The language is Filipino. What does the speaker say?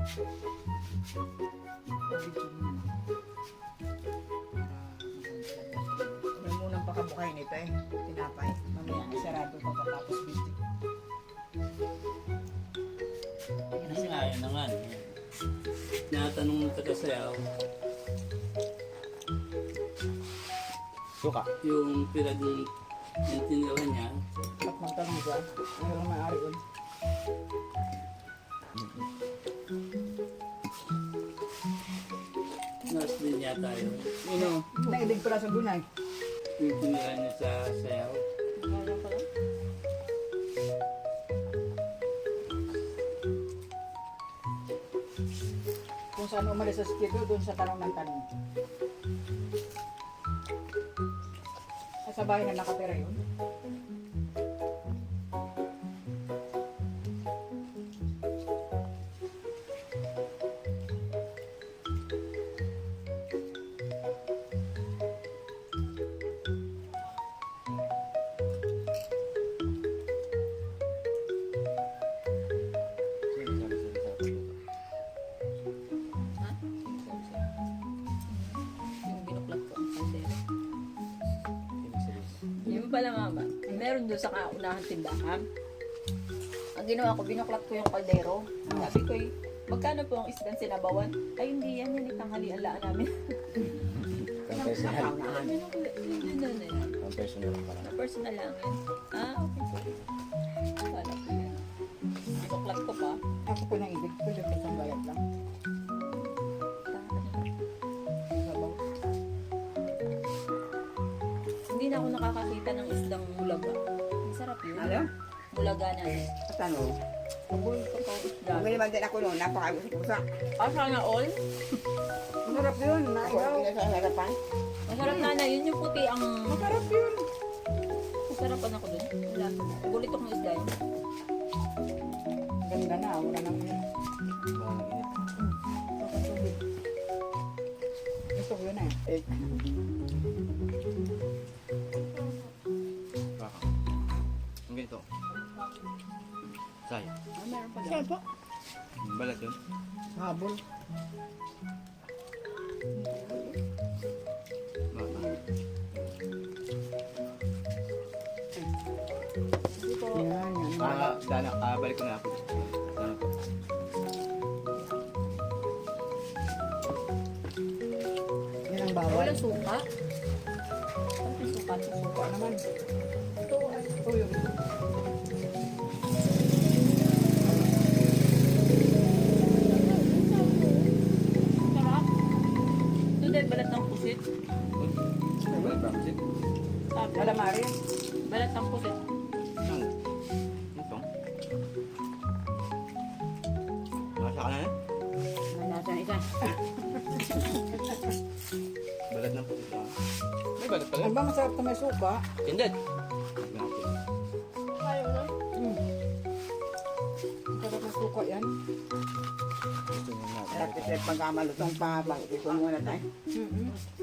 May munang pakabukay nito eh. Tinapay. Mamaya sarado pagkatapos video. Ano nga, yun na nga. Tinatanong mo taga-sayaw, Suka. yung pirad yung tinira niya, At magtanong siya. Ano lang maaari yun? nurse din yata yun. Nailig pala sa dunay. Yung tinira niya sa sayaw. Kung saan umalis sa skidoo, doon sa tanong ng tanong. Sa bahay na nakatira yun. Yung binuklat ko ang kaldero. Yun pala mama, meron doon sa kaunahang tindahan. Ang ginawa ko, binuklat ko yung kaldero. Sabi ko magkano po ang isdang sinabawan? Ay hindi yan, yan itanghalian laan namin. Pang-personal. Sabi ko, hindi na yan. Pang-personal para. Na personal lang yan. Ah, okay. Sige. Wala po yan. Binuklat ko pa. Ako po nang ibig ko, yung isang bayad lang. Sabaw. Hindi na ako nakakakita ng isdang mulaga. Masarap yun. Ano? Mulaga na yun. At ano? Pagul ko pa isda. Bumili man din ako noon, napaka-usa. Ah, sana all? Masarap yun, naigaw. Masarap Masarap na yun yung puti ang... Masarap yun. Masarapan ako dun. Wala. Gulit akong isda yun. Ganda na, wala nang yun. Pagkatubig. Gusto ko yun eh. Baka. Ang ganito. Say. Ah, meron pala. Saan po? Balat yun. Habol. Baka. Dito, Yan, yan. Dana, balik ko na ako. Dana po. Yan ang bawal. walang suka. Ano yung suka? Suka naman. Ito, ay. Ito yung Sarap. Ito dahil balat ng pusit. Balat ba? Sit. Sabi. calamari. Balat ng pusit. Ano? Ito. Nasa ka na yan? Manatan isa. Balat ng puso. May balat pala. Ang ba masarap na may suka? Hindi. Ayaw na. Masarap na suka yan. Gusto niya na. Sarap kasi pagkamalutong pa, ito muna tayo. Mm-hmm.